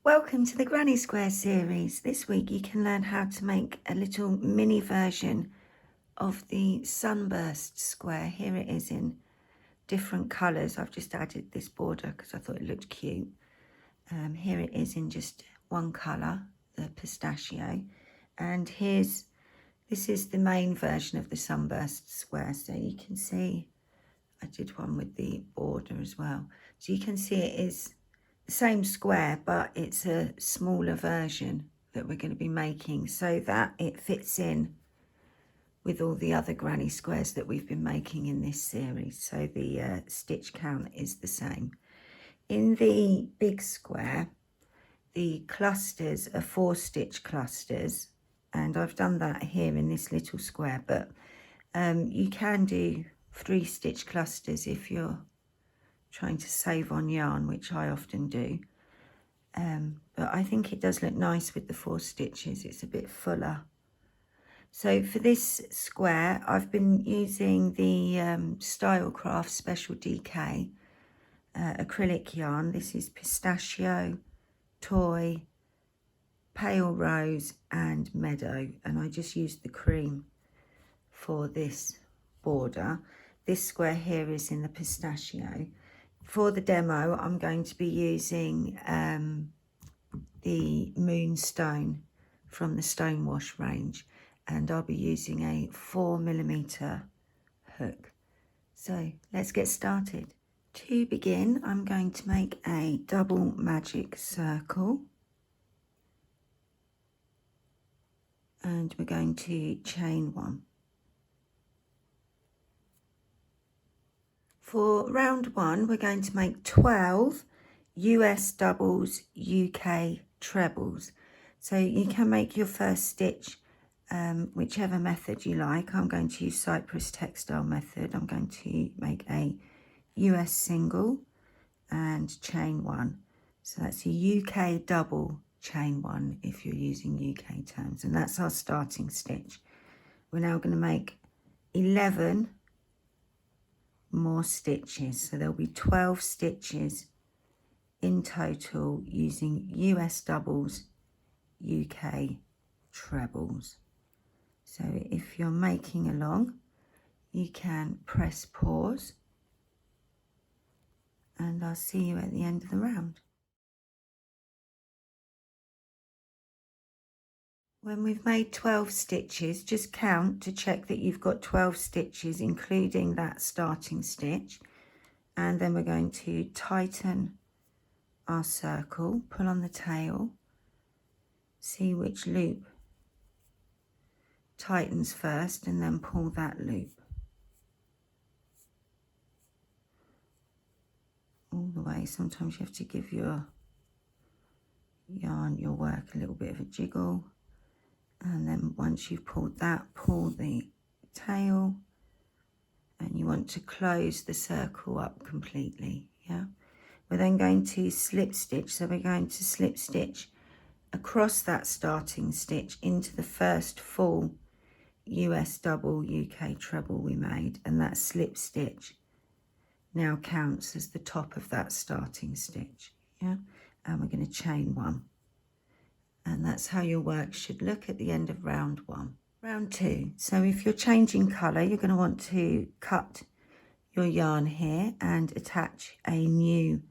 Welcome to the Granny Square series. This week you can learn how to make a little mini version of the Sunburst square. Here it is in different colours. I've just added this border because I thought it looked cute. Here it is in just one colour, the pistachio. And this is the main version of the Sunburst square. So you can see I did one with the border as well. So you can see it is the same square, but it's a smaller version that we're going to be making so that it fits in with all the other granny squares that we've been making in this series. So the stitch count is the same. In the big square, the clusters are 4-stitch clusters, and I've done that here in this little square, but you can do 3-stitch clusters if you're trying to save on yarn, which I often do. But I think it does look nice with the 4 stitches. It's a bit fuller. So for this square, I've been using the Stylecraft Special DK acrylic yarn. This is pistachio, toy, pale rose and meadow, and I just used the cream for this border. This square here is in the pistachio. For the demo, I'm going to be using the Moonstone from the Stonewash range, and I'll be using a 4mm hook. So let's get started. To begin, I'm going to make a double magic circle, and we're going to chain 1. For round 1, we're going to make 12 US doubles, UK trebles. So you can make your first stitch whichever method you like. I'm going to use Cypress textile method. I'm going to make a US single and chain 1. So that's a UK double, chain 1 if you're using UK terms, and that's our starting stitch. We're now going to make 11 more stitches, so there'll be 12 stitches in total using US doubles, UK trebles. So if you're making along, you can press pause, and I'll see you at the end of the round. When we've made 12 stitches, just count to check that you've got 12 stitches, including that starting stitch. And then we're going to tighten our circle, pull on the tail, see which loop tightens first, and then pull that loop all the way. Sometimes you have to give your yarn, your work, a little bit of a jiggle. And then once you've pulled that, pull the tail, and you want to close the circle up completely. Yeah, we're then going to slip stitch. So we're going to slip stitch across that starting stitch into the first full US double, UK treble we made, and that slip stitch now counts as the top of that starting stitch. Yeah, and we're going to chain 1. And that's how your work should look at the end of round 1. Round 2. So if you're changing colour, you're going to want to cut your yarn here and attach a new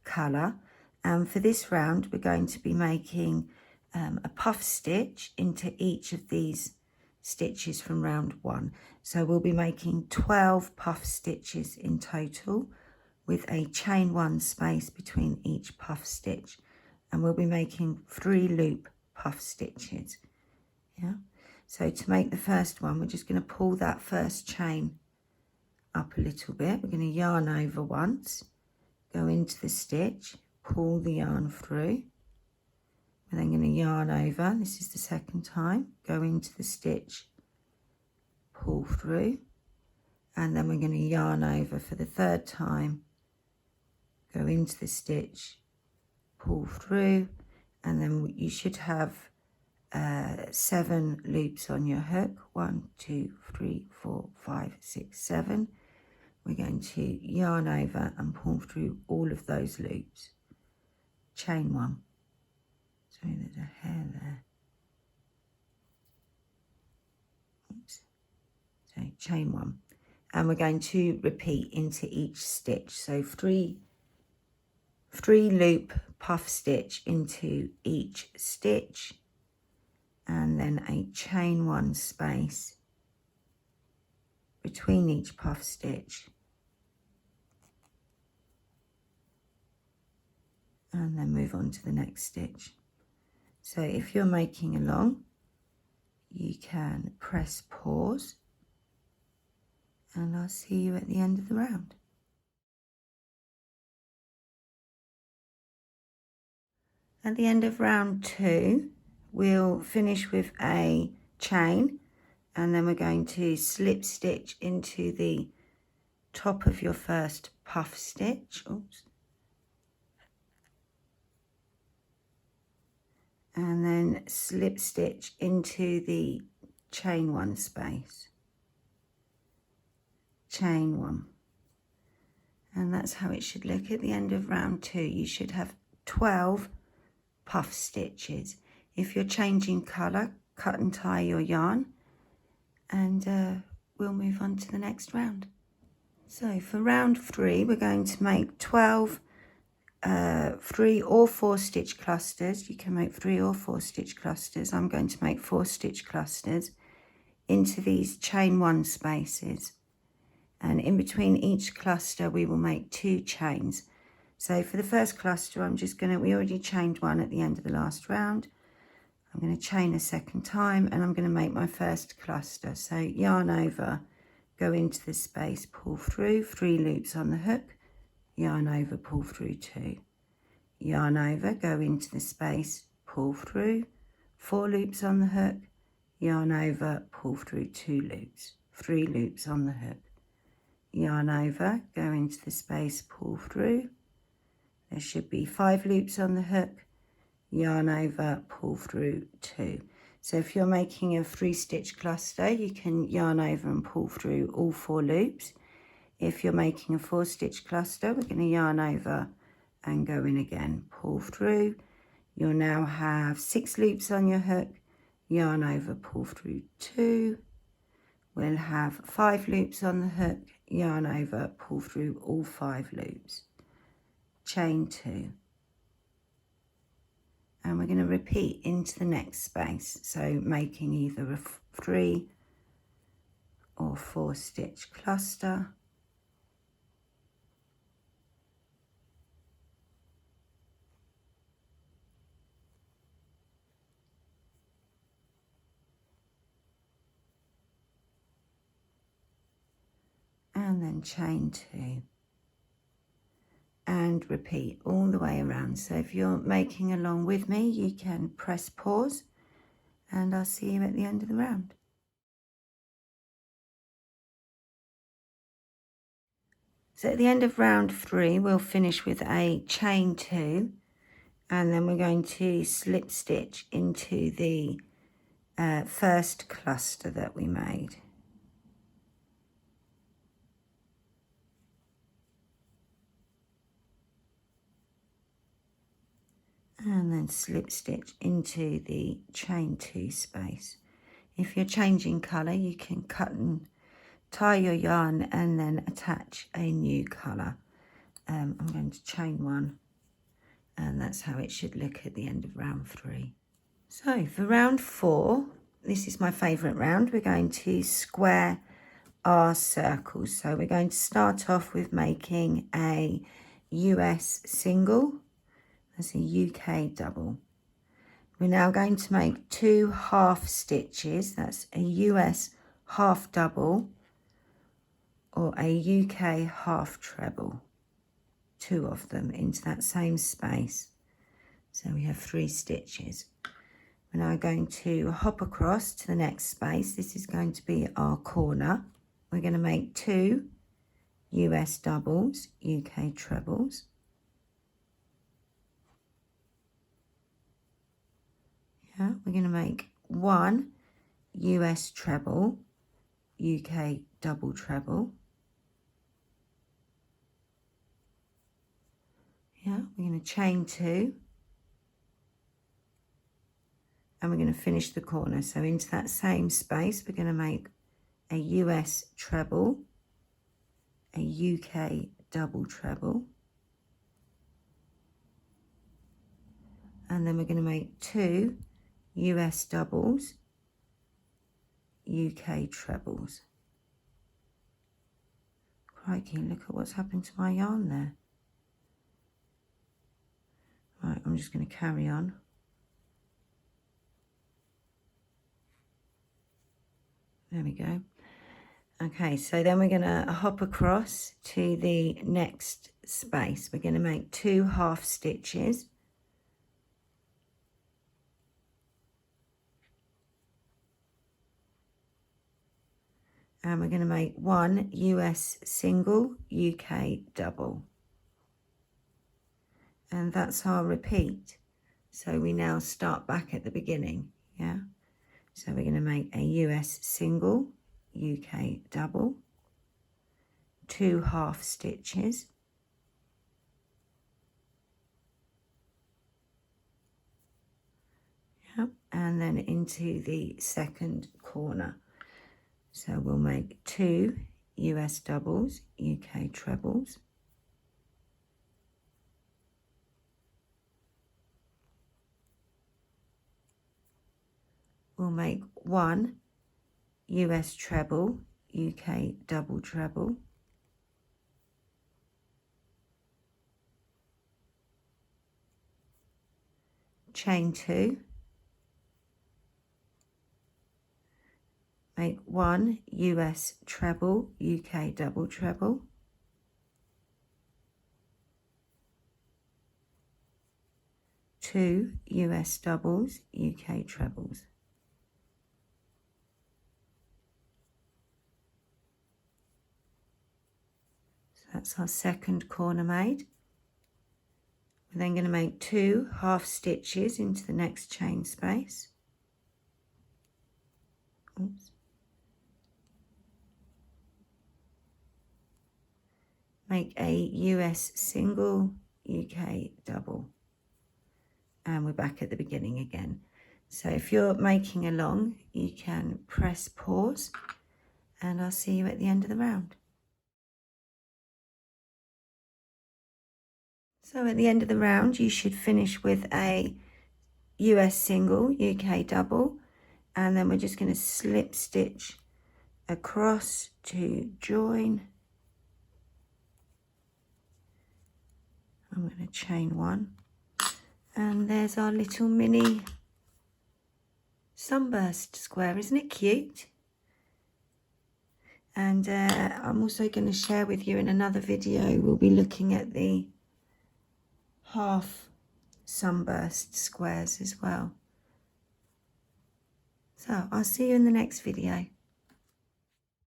colour. And for this round, we're going to be making a puff stitch into each of these stitches from round 1. So we'll be making 12 puff stitches in total, with a chain 1 space between each puff stitch. And we'll be making 3 loop puff stitches. Yeah, so to make the first one, we're just going to pull that first chain up a little bit. We're going to yarn over once, go into the stitch, pull the yarn through. We're then going to yarn over, this is the second time, go into the stitch, pull through, and then we're going to yarn over for the third time, go into the stitch, pull through, and then you should have 7 loops on your hook. 1, 2, 3, 4, 5, 6, 7. We're going to yarn over and pull through all of those loops, chain 1, Sorry, there's a hair there. Oops. So chain 1, and we're going to repeat into each stitch. So three loop puff stitch into each stitch, and then a chain 1 space between each puff stitch, and then move on to the next stitch. So if you're making along, you can press pause, and I'll see you at the end of the round. At the end of round 2, we'll finish with a chain, and then we're going to slip stitch into the top of your first puff stitch. Oops. And then slip stitch into the chain 1 space. Chain 1. And that's how it should look at the end of round 2. You should have 12 puff stitches. If you're changing colour, cut and tie your yarn, and we'll move on to the next round. So for round 3, we're going to make 12 3 or 4 stitch clusters. You can make 3 or 4 stitch clusters. I'm going to make 4 stitch clusters into these chain 1 spaces, and in between each cluster we will make 2 chains. So for the first cluster, I'm just going to, we already chained 1 at the end of the last round. I'm going to chain a second time, and I'm going to make my first cluster. So yarn over, go into the space, pull through, 3 loops on the hook, yarn over, pull through 2, yarn over, go into the space, pull through, 4 loops on the hook, yarn over, pull through 2 loops, 3 loops on the hook, yarn over, go into the space, pull through. There should be 5 loops on the hook, yarn over, pull through 2. So if you're making a 3 stitch cluster, you can yarn over and pull through all 4 loops. If you're making a 4 stitch cluster, we're going to yarn over and go in again, pull through. You'll now have 6 loops on your hook, yarn over, pull through 2. We'll have 5 loops on the hook, yarn over, pull through all 5 loops, chain 2. And we're going to repeat into the next space, so making either a 3 or 4 stitch cluster, and then chain 2, and repeat all the way around. So if you're making along with me, you can press pause, and I'll see you at the end of the round. So at the end of round 3, we'll finish with a chain 2, and then we're going to slip stitch into the first cluster that we made. And then slip stitch into the chain 2 space. If you're changing colour, you can cut and tie your yarn and then attach a new colour. I'm going to chain 1, and that's how it should look at the end of round 3. So for round 4, this is my favourite round. We're going to square our circles. So we're going to start off with making a US single. That's a UK double. We're now going to make 2 half stitches. That's a US half double or a UK half treble. 2 of them into that same space. So we have 3 stitches. We're now going to hop across to the next space. This is going to be our corner. We're going to make 2 US doubles, UK trebles. Yeah, we're going to make 1 US treble, UK double treble. Yeah, we're going to chain 2, and we're going to finish the corner. So into that same space we're going to make a US treble, a UK double treble, and then we're going to make 2 US doubles, UK trebles. Crikey, look at what's happened to my yarn there. Right, I'm just going to carry on. There we go. Okay, so then we're going to hop across to the next space. We're going to make 2 half stitches. And we're going to make 1 US single, UK double. And that's our repeat. So we now start back at the beginning, yeah? So we're going to make a US single, UK double, 2 half stitches, yep, and then into the second corner. So we'll make 2 US doubles, UK trebles, we'll make 1 US treble, UK double treble, chain 2, make 1 US treble, UK double treble, two US doubles, UK trebles. So that's our second corner made. We're then going to make 2 half stitches into the next chain space. Oops. Make a US single, UK double, and we're back at the beginning again. So if you're making along, you can press pause, and I'll see you at the end of the round. So at the end of the round, you should finish with a US single, UK double, and then we're just going to slip stitch across to join. I'm going to chain 1, and there's our little mini sunburst square. Isn't it cute? And I'm also going to share with you in another video, we'll be looking at the half sunburst squares as well. So I'll see you in the next video.